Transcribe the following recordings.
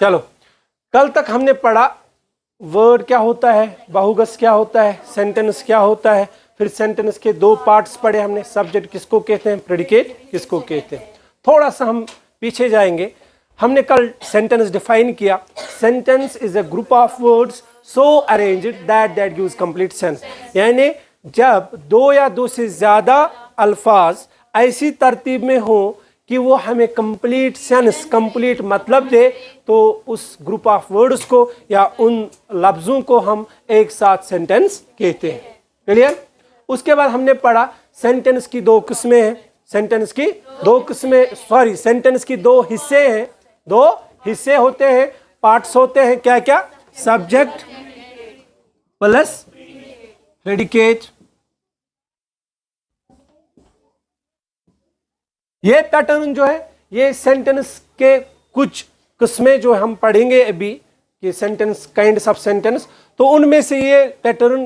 चलो, कल तक हमने पढ़ा वर्ड क्या होता है, बहुगस क्या होता है, सेंटेंस क्या होता है, फिर सेंटेंस के दो पार्ट्स पढ़े हमने, सब्जेक्ट किसको कहते हैं, प्रेडिकेट किसको कहते हैं। थोड़ा सा हम पीछे जाएंगे। हमने कल सेंटेंस डिफाइन किया, sentence is a group of words so arranged that gives complete sense. यानी जब दो या दो से ज्यादा अल्फाज ऐसी तरतीब में हो कि वो हमें कंप्लीट सेंस, कंप्लीट मतलब दे, तो उस ग्रुप ऑफ वर्ड्स को या उन लफ्जों को हम एक साथ सेंटेंस कहते हैं। क्लियर? उसके बाद हमने पढ़ा सेंटेंस की दो किस्में हैं, सेंटेंस की दो किस्में, सॉरी सेंटेंस की दो हिस्से हैं, दो हिस्से होते हैं, पार्ट्स होते हैं। क्या क्या? Subject plus predicate. ये पैटर्न जो है, ये सेंटेंस के कुछ किस्में जो हम पढ़ेंगे अभी कि सेंटेंस काइंड्स ऑफ सेंटेंस, तो उनमें से ये पैटर्न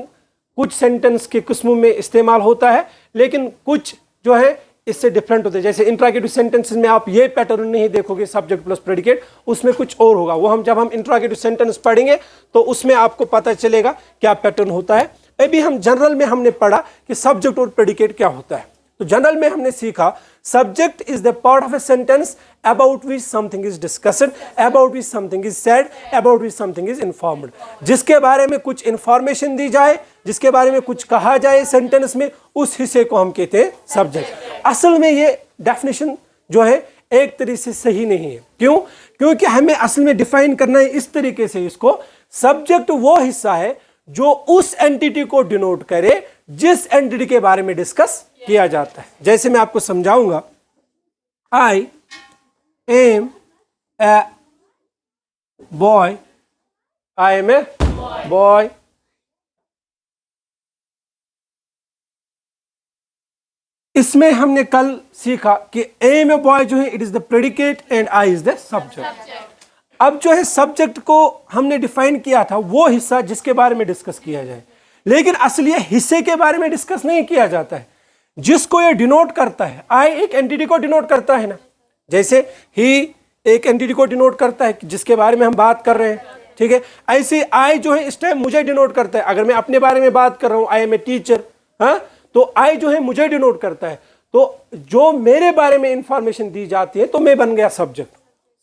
कुछ सेंटेंस के किस्मों में इस्तेमाल होता है, लेकिन कुछ जो है इससे डिफरेंट होते हैं। जैसे इंट्रोगेटिव सेंटेंसेस में आप ये पैटर्न नहीं देखोगे, सब्जेक्ट प्लस प्रेडिकेट, उसमें कुछ और होगा। वो हम जब हम इंट्रोगेटिव सेंटेंस पढ़ेंगे तो उसमें आपको पता चलेगा क्या पैटर्न होता है। अभी हम जनरल में हमने पढ़ा कि सब्जेक्ट और प्रेडिकेट क्या होता है। तो जनरल में हमने सीखा subject is the part of a sentence about which something is discussed, about which something is said, about which something is informed. जिसके बारे में कुछ इंफॉर्मेशन दी जाए, जिसके बारे में कुछ कहा जाए सेंटेंस में, उस हिस्से को हम कहते हैं सब्जेक्ट। असल में ये डेफिनेशन जो है एक तरीके से सही नहीं है। क्यों? क्योंकि हमें असल में डिफाइन करना है इस तरीके से इसको, सब्जेक्ट वो हिस्सा है जो उस एंटिटी को डिनोट करे जिस एंटिटी के बारे में डिस्कस किया जाता है। जैसे मैं आपको समझाऊंगा, I am a boy, I am a boy. इसमें हमने कल सीखा कि एम ए बॉय जो है it is the predicate and I is the subject. अब जो है सब्जेक्ट को हमने डिफाइन किया था वो हिस्सा जिसके बारे में डिस्कस किया जाए, लेकिन असली हिस्से के बारे में डिस्कस नहीं किया जाता है जिसको ये डिनोट करता है। आई एक एंटिटी को डिनोट करता है ना, जैसे ही एक एंटिटी को डिनोट करता है जिसके बारे में हम बात कर रहे हैं, ठीक है। ऐसे आई जो है इस टाइम मुझे डिनोट करता है। अगर मैं अपने बारे में बात कर रहा हूं, आई एम ए टीचर, हाँ, तो आई जो है मुझे डिनोट करता है। तो जो मेरे बारे में इंफॉर्मेशन दी जाती है तो मैं बन गया सब्जेक्ट।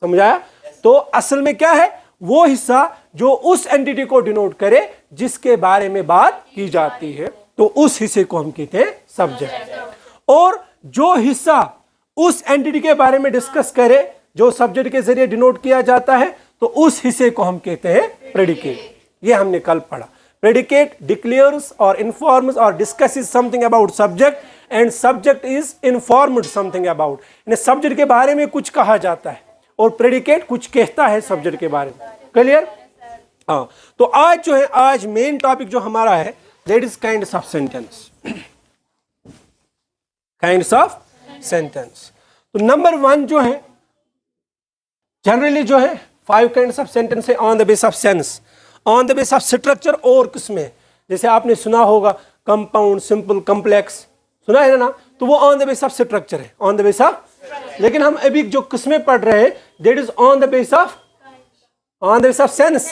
समझाया? तो असल में क्या है, वो हिस्सा जो उस एंटिटी को डिनोट करे जिसके बारे में बात की जाती है, तो उस हिस्से को हम कहते हैं सब्जेक्ट। और जो हिस्सा उस एंटिटी के बारे में डिस्कस करे जो सब्जेक्ट के जरिए डिनोट किया जाता है, तो उस हिस्से को हम कहते हैं प्रेडिकेट। ये हमने कल पढ़ा। प्रेडिकेट डिक्लेयर्स और इन्फॉर्म्स और discusses something about subject and subject is informed something about. यानी सब्जेक्ट के बारे में कुछ कहा जाता है और प्रेडिकेट कुछ कहता है सब्जेक्ट के बारे में। क्लियर? हाँ, तो आज जो है, आज मेन टॉपिक जो हमारा है that is kinds of sentence. Kinds of sentence. तो नंबर 1 जो है, जनरली जो है 5 काइंड्स ऑफ सेंटेंस है on the base of sense, on the base of structure और किस्में। जैसे आपने सुना होगा कंपाउंड, सिंपल, कॉम्प्लेक्स, सुना है ना, तो वो on the base of structure है, ऑन द बेस ऑफ। लेकिन हम अभी जो किस्में पढ़ रहे हैं that is on the base of sense.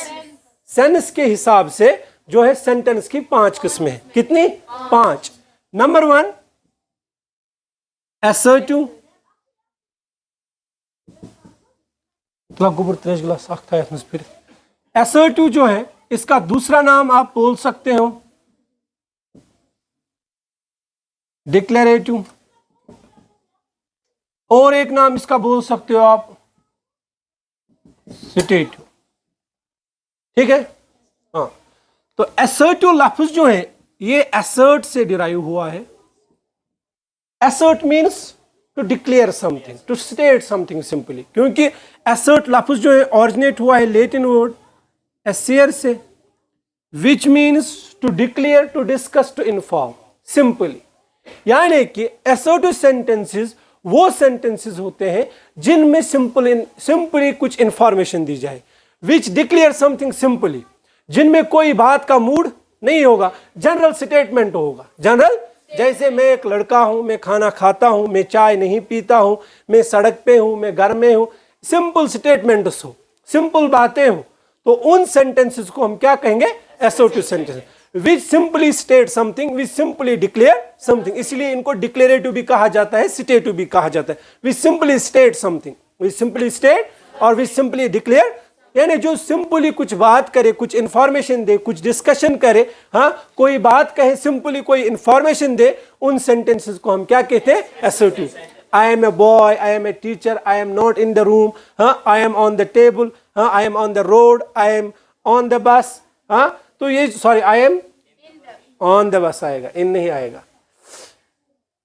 Sense के हिसाब से जो है सेंटेंस की 5 किस्में हैं। कितनी? 5। नंबर 1 assertive, assertive जो है इसका दूसरा नाम आप बोल सकते हो डिक्लेरेटिव, और एक नाम इसका बोल सकते हो आप सिटेटिव। ठीक है? हाँ, तो assertive लफ्ज जो है ये assert से डिराइव हुआ है। assert means to declare something, to state something simply. क्योंकि assert लफ्ज जो है ऑरिजिनेट हुआ है लैटिन वर्ड asser से, which means to declare, to discuss, to inform simply. यानी कि assertive सेंटेंसेस वो सेंटेंसेस होते हैं जिनमें सिंपली कुछ इंफॉर्मेशन दी जाए, विच डिक्लेयर समथिंग सिंपली, जिनमें कोई बात का मूड नहीं होगा, जनरल स्टेटमेंट होगा, जनरल जैसे मैं एक लड़का हूं, मैं खाना खाता हूं, मैं चाय नहीं पीता हूं, मैं सड़क पे हूं, मैं घर में हूं, सिंपल स्टेटमेंट्स हो, सिंपल बातें हो, तो उन सेंटेंसेस को हम क्या कहेंगे? एसर्टिव सेंटेंस, विच सिंपली स्टेट समथिंग, विच सिंपली डिक्लेयर समथिंग। इसलिए इनको डिक्लेरेटिव भी कहा जाता है, सिटेटिव भी कहा जाता है। विच सिंपली स्टेट समथिंग, विच सिंपली स्टेट और विच सिंपली डिक्लेयर, यानी जो सिंपली कुछ बात करे, कुछ इंफॉर्मेशन दे, कुछ डिस्कशन करे, हाँ कोई बात कहे, सिंपली कोई इंफॉर्मेशन दे, उन सेंटेंसेस को हम क्या कहते हैं? Assertive. I am a boy, I am a teacher, I am not in the room, हाँ I am on the table, हाँ I am on the road, I am on the bus, हाँ तो ये sorry I am on the bus आएगा, इन नहीं आएगा,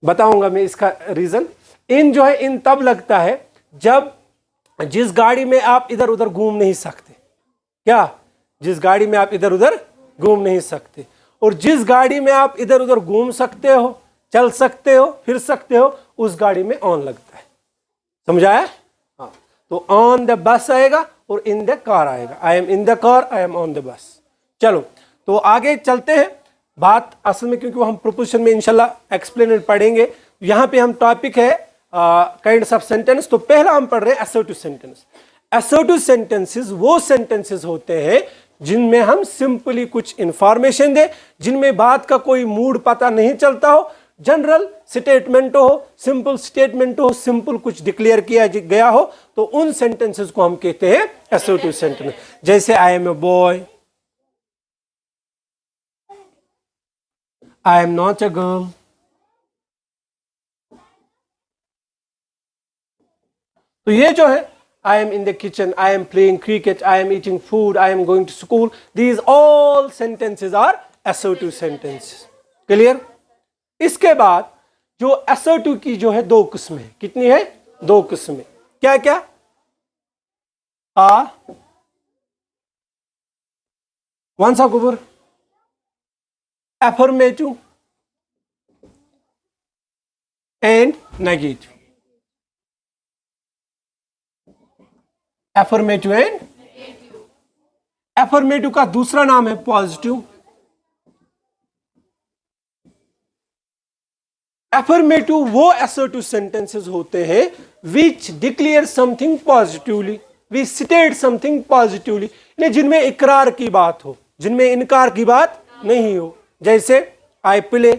बताऊंगा मैं इसका रीजन। इन जो है इन तब लगता है जब जिस गाड़ी में आप इधर उधर घूम नहीं सकते, क्या? जिस गाड़ी में आप इधर उधर घूम नहीं सकते, और जिस गाड़ी में आप इधर उधर घूम सकते हो, चल सकते हो, फिर सकते हो, उस गाड़ी में ऑन लगता है। समझाया? हाँ, तो ऑन द बस आएगा और इन द कार आएगा। आई am in the car, I am on the बस। चलो तो आगे चलते हैं। बात असल में क्योंकि वो हम प्रोपोजिशन में इंशाल्लाह एक्सप्लेन पढ़ेंगे, यहाँ पे हम टॉपिक है काइंड्स ऑफ सेंटेंस। तो पहला हम पढ़ रहे हैं असर्टिव सेंटेंस। असर्टिव सेंटेंसेस वो सेंटेंसेस होते हैं जिनमें हम सिंपली कुछ इंफॉर्मेशन दे, जिनमें बात का कोई मूड पता नहीं चलता हो, जनरल स्टेटमेंट हो, सिंपल स्टेटमेंट हो, सिंपल कुछ डिक्लेयर किया गया हो, तो उन सेंटेंसेस को हम कहते हैं असर्टिव सेंटेंस। जैसे I am a boy, I am not a girl, तो ये जो है I am in the kitchen, I am playing cricket, I am eating food, I am going to school, these all sentences are assertive sentences. Clear? इसके बाद जो assertive की जो है दो किस्में है। कितनी है? दो किस्में। क्या क्या? वन सा गुबर, affirmative and negative, affirmative and affirmative का दूसरा नाम है पॉजिटिव। affirmative वो assertive sentences होते हैं which declare something positively, which state something positively, जिनमें इकरार की बात हो, जिनमें इनकार की बात नहीं हो। जैसे I play,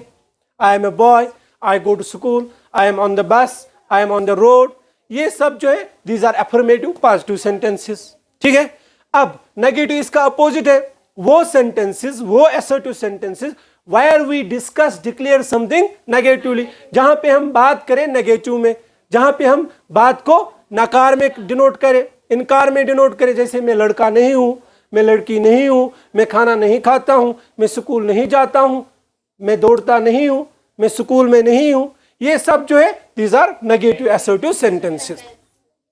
I am a boy, I go to school, I am on the bus, I am on the road, ये सब जो है these are affirmative positive sentences. ठीक है? अब नेगेटिव इसका अपोजिट है, वो सेंटेंसेस, वो assertive sentences where we discuss declare something negatively, जहां पे हम बात करें नेगेटिव में, जहां पे हम बात को नकार में डिनोट करें, इनकार में डिनोट करें। जैसे मैं लड़का नहीं हूं, मैं लड़की नहीं हूं, मैं खाना नहीं खाता हूं, मैं स्कूल नहीं जाता हूं, मैं दौड़ता नहीं हूं, मैं स्कूल में नहीं हूं, ये सब जो है these are negative assertive sentences.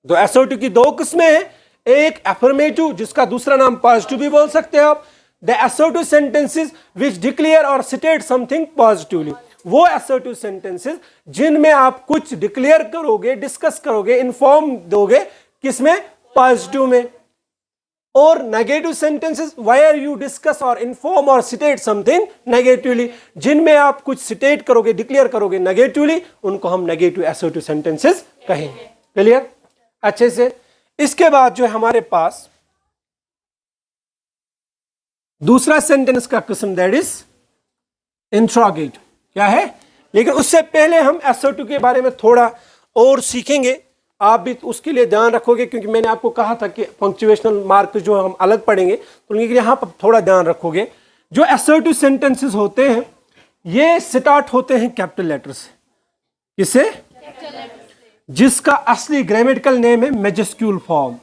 तो असर्टिव की दो किस्में हैं, एक अफर्मेटिव जिसका दूसरा नाम पॉजिटिव भी बोल सकते हैं आप, the assertive sentences which declare और स्टेट समथिंग पॉजिटिवली, वो असर्टिव सेंटेंसेस जिनमें आप कुछ डिक्लेयर करोगे, डिस्कस करोगे, इन्फॉर्म दोगे, किसमें? पॉजिटिव में। और negative sentences wire you discuss और इन्फॉर्म और स्टेट समथिंग नेगेटिवली, जिनमें आप कुछ स्टेट करोगे, डिक्लेयर करोगे नेगेटिवली, उनको हम नेगेटिव असर्टिव सेंटेंसेस कहेंगे। क्लियर? अच्छे से। इसके बाद जो है हमारे पास दूसरा सेंटेंस का किस्म दैट इज इंट्रोगेटिव। क्या है? लेकिन उससे पहले हम असर्टिव के बारे में थोड़ा और सीखेंगे। आप भी उसके लिए ध्यान रखोगे, क्योंकि मैंने आपको कहा था कि पंक्चुएशनल मार्क जो हम अलग पढ़ेंगे, तो यहाँ पर थोड़ा ध्यान रखोगे। जो असर्टिव सेंटेंसेस होते हैं ये स्टार्ट होते हैं कैपिटल लेटर से। किससे? जिसका असली ग्रामेटिकल नेम है मैजेस्क्यूल फॉर्म।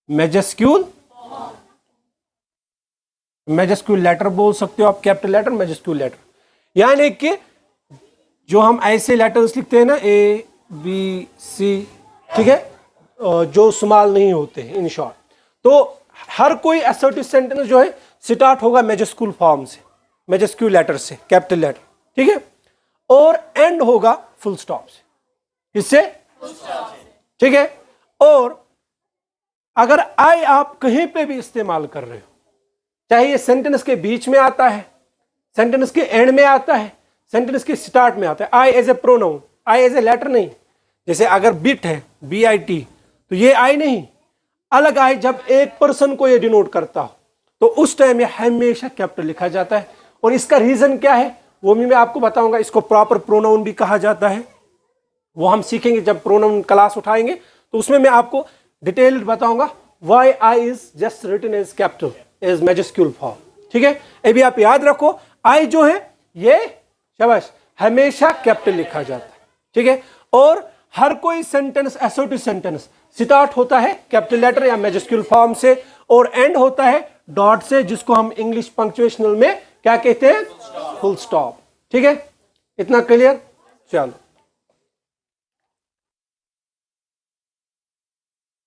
मैजेस्क्यूल लेटर बोल सकते हो आप, कैपिटल लेटर, मैजेस्क्यूल लेटर, यानी कि जो हम ऐसे लेटर्स लिखते हैं ना, ए बी सी, ठीक है, जो स्मॉल नहीं होते हैं इन शॉर्ट। तो हर कोई असर्टिव सेंटेंस जो है स्टार्ट होगा मैजेस्क्यूल फॉर्म से, मैजेस्क्यूल लेटर से, कैपिटल लेटर, ठीक है, और एंड होगा फुल स्टॉप से। इससे ठीक है। और अगर आई आप कहीं पे भी इस्तेमाल कर रहे हो, चाहे ये सेंटेंस के बीच में आता है, सेंटेंस के एंड में आता है, सेंटेंस के स्टार्ट में आता है। I as a pronoun, I as a letter नहीं। जैसे अगर बिट है BIT, तो ये आई नहीं, अलग आई जब एक पर्सन को ये डिनोट करता हो तो उस टाइम ये हमेशा कैपिटल लिखा जाता है। और इसका रीजन क्या है वो भी मैं आपको बताऊंगा। इसको प्रॉपर प्रोनाउन भी कहा जाता है, वो हम सीखेंगे जब प्रोनाउन क्लास उठाएंगे, तो उसमें मैं आपको डिटेल्ड बताऊंगा why I is just written as capital as majuscule form. ठीक है, ये भी आप याद रखो, आई जो है ये शाबाश हमेशा कैपिटल लिखा जाता है। ठीक है, और हर कोई सेंटेंस असर्टिव सेंटेंस स्टार्ट होता है कैपिटल लेटर या मैजेस्क्यूल फॉर्म से और एंड होता है डॉट से, जिसको हम इंग्लिश पंक्चुएशनल में क्या कहते हैं, फुल स्टॉप। ठीक है, इतना क्लियर? चलो।